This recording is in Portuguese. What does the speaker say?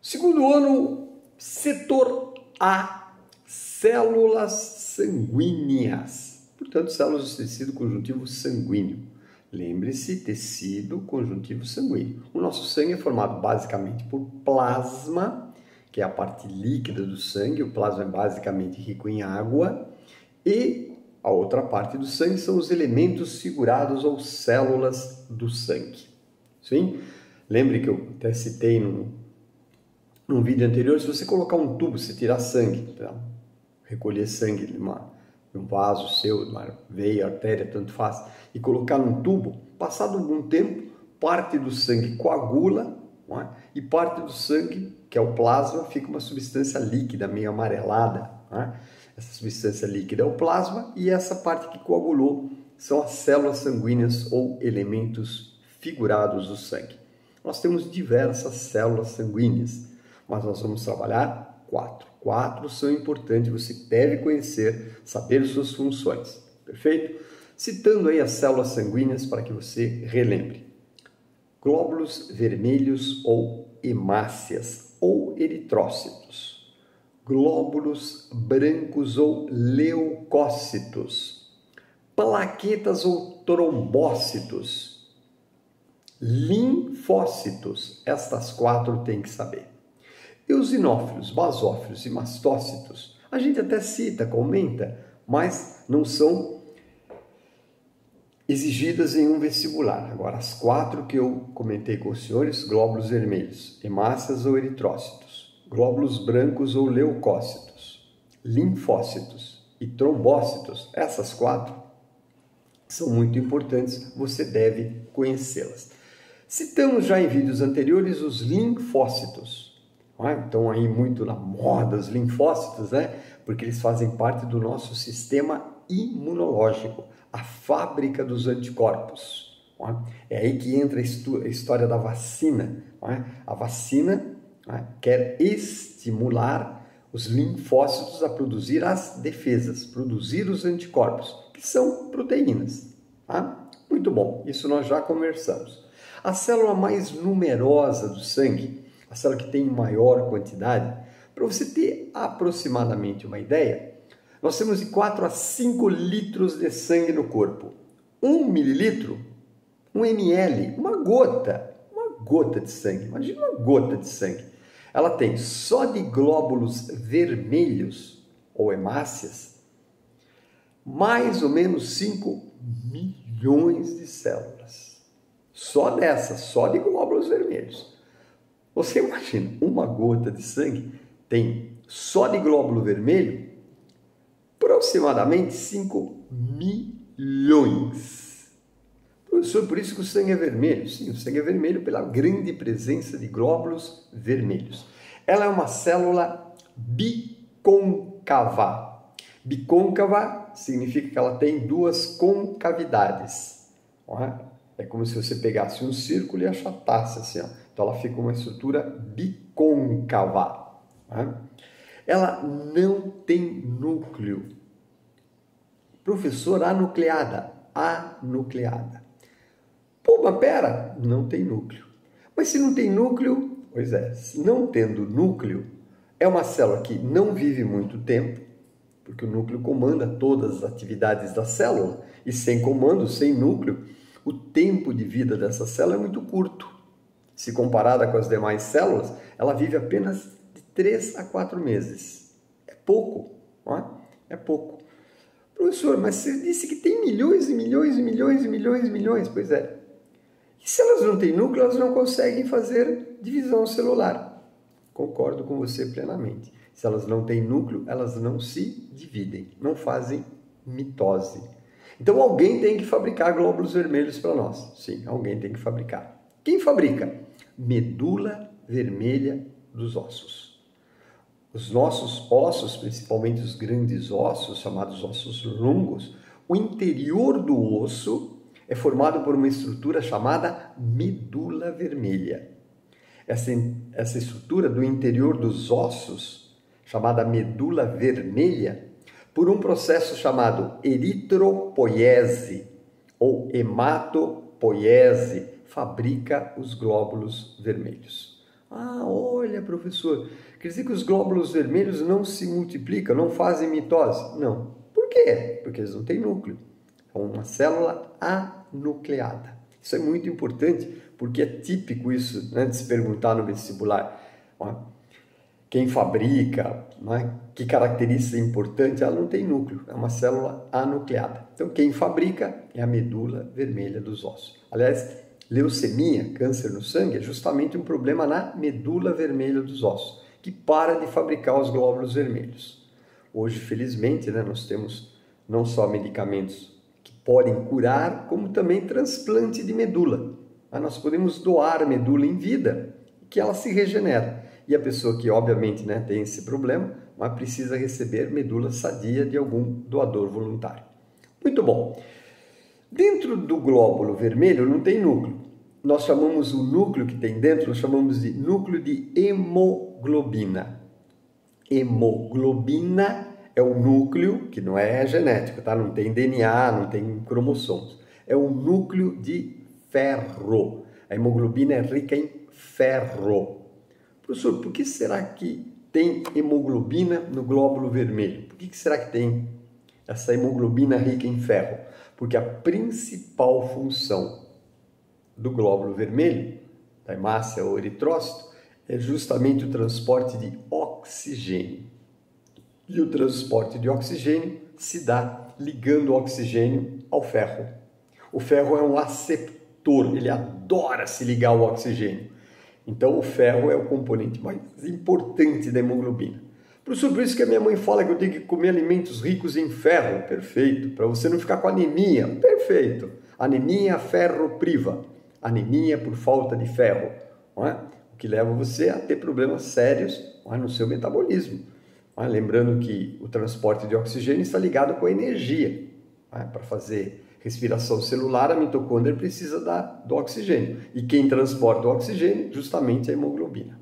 Segundo ano, setor A, células sanguíneas. Portanto, células do tecido conjuntivo sanguíneo. Lembre-se, tecido conjuntivo sanguíneo. O nosso sangue é formado basicamente por plasma, que é a parte líquida do sangue. O plasma é basicamente rico em água. E a outra parte do sangue são os elementos figurados ou células do sangue. Sim? Lembre que eu até citei num vídeo anterior, se você colocar um tubo, você tirar sangue, tá? Recolher sangue de um vaso seu, de uma veia, artéria, tanto faz, e colocar num tubo, passado algum tempo, parte do sangue coagula, não é? E parte do sangue, que é o plasma, fica uma substância líquida, meio amarelada. Não é? Essa substância líquida é o plasma e essa parte que coagulou são as células sanguíneas ou elementos figurados do sangue. Nós temos diversas células sanguíneas, mas nós vamos trabalhar 4. 4 são importantes, você deve conhecer, saber suas funções, perfeito? Citando aí as células sanguíneas para que você relembre. Glóbulos vermelhos ou hemácias ou eritrócitos. Glóbulos brancos ou leucócitos. Plaquetas ou trombócitos. Linfócitos. Estas 4 tem que saber. Eosinófilos, basófilos e mastócitos, a gente até cita, comenta, mas não são exigidas em um vestibular. Agora, as 4 que eu comentei com os senhores, glóbulos vermelhos, hemácias ou eritrócitos, glóbulos brancos ou leucócitos, linfócitos e trombócitos, essas 4 são muito importantes, você deve conhecê-las. Citamos já em vídeos anteriores os linfócitos. Estão aí muito na moda os linfócitos, né? Porque eles fazem parte do nosso sistema imunológico, a fábrica dos anticorpos. É aí que entra a história da vacina. A vacina quer estimular os linfócitos a produzir as defesas, produzir os anticorpos, que são proteínas. Muito bom, isso nós já conversamos. A célula mais numerosa do sangue, a célula que tem maior quantidade, para você ter aproximadamente uma ideia, nós temos de 4 a 5 litros de sangue no corpo. 1 mililitro, 1 ml, uma gota de sangue. Imagina uma gota de sangue. Ela tem só de glóbulos vermelhos ou hemácias, mais ou menos 5 milhões de células. Só dessas, só de glóbulos vermelhos. Você imagina, uma gota de sangue tem só de glóbulo vermelho aproximadamente 5 milhões. Professor, por isso que o sangue é vermelho? Sim, o sangue é vermelho pela grande presença de glóbulos vermelhos. Ela é uma célula bicôncava. Bicôncava significa que ela tem 2 concavidades. É como se você pegasse um círculo e achatasse assim, ó. Então ela fica uma estrutura bicôncava. Ela não tem núcleo. Professor, anucleada. Anucleada. Pô, mas pera, não tem núcleo. Mas se não tem núcleo, pois é, não tendo núcleo, é uma célula que não vive muito tempo, porque o núcleo comanda todas as atividades da célula, e sem comando, sem núcleo, o tempo de vida dessa célula é muito curto. Se comparada com as demais células, ela vive apenas de 3 a 4 meses. É pouco, não é? É pouco. Professor, mas você disse que tem milhões e milhões e milhões e milhões e milhões. Pois é. E se elas não têm núcleo, elas não conseguem fazer divisão celular. Concordo com você plenamente. Se elas não têm núcleo, elas não se dividem, não fazem mitose. Então alguém tem que fabricar glóbulos vermelhos para nós. Sim, alguém tem que fabricar. Quem fabrica? Medula vermelha dos ossos. Os nossos ossos, principalmente os grandes ossos, chamados ossos longos, o interior do osso é formado por uma estrutura chamada medula vermelha. Essa estrutura do interior dos ossos, chamada medula vermelha, por um processo chamado eritropoiese ou hematopoiese, fabrica os glóbulos vermelhos. Ah, olha, professor, quer dizer que os glóbulos vermelhos não se multiplicam, não fazem mitose? Não. Por quê? Porque eles não têm núcleo. É uma célula anucleada. Isso é muito importante, porque é típico isso, né, de se perguntar no vestibular. Quem fabrica, né, que característica importante, ela não tem núcleo, é uma célula anucleada. Então, quem fabrica é a medula vermelha dos ossos. Aliás, leucemia, câncer no sangue, é justamente um problema na medula vermelha dos ossos, que para de fabricar os glóbulos vermelhos. Hoje, felizmente, né, nós temos não só medicamentos que podem curar, como também transplante de medula. Nós podemos doar medula em vida, que ela se regenera. E a pessoa que, obviamente, né, tem esse problema, mas precisa receber medula sadia de algum doador voluntário. Muito bom. Dentro do glóbulo vermelho não tem núcleo. Nós chamamos o núcleo que tem dentro, nós chamamos de núcleo de hemoglobina. Hemoglobina é o núcleo, que não é genético, tá? Não tem DNA, não tem cromossomos. É o núcleo de ferro. A hemoglobina é rica em ferro. Professor, por que será que tem hemoglobina no glóbulo vermelho? Por que será que tem essa hemoglobina rica em ferro? Porque a principal função do glóbulo vermelho, da hemácia ou eritrócito, é justamente o transporte de oxigênio. E o transporte de oxigênio se dá ligando o oxigênio ao ferro. O ferro é um aceptor, ele adora se ligar ao oxigênio. Então, o ferro é o componente mais importante da hemoglobina. Professor, por isso que a minha mãe fala que eu tenho que comer alimentos ricos em ferro. Perfeito. Para você não ficar com anemia. Perfeito. Anemia ferropriva. Anemia por falta de ferro. Não é? O que leva você a ter problemas sérios, não é, no seu metabolismo. Não é? Lembrando que o transporte de oxigênio está ligado com a energia. Não é? Para fazer respiração celular, a mitocôndria precisa do oxigênio. E quem transporta o oxigênio? Justamente a hemoglobina.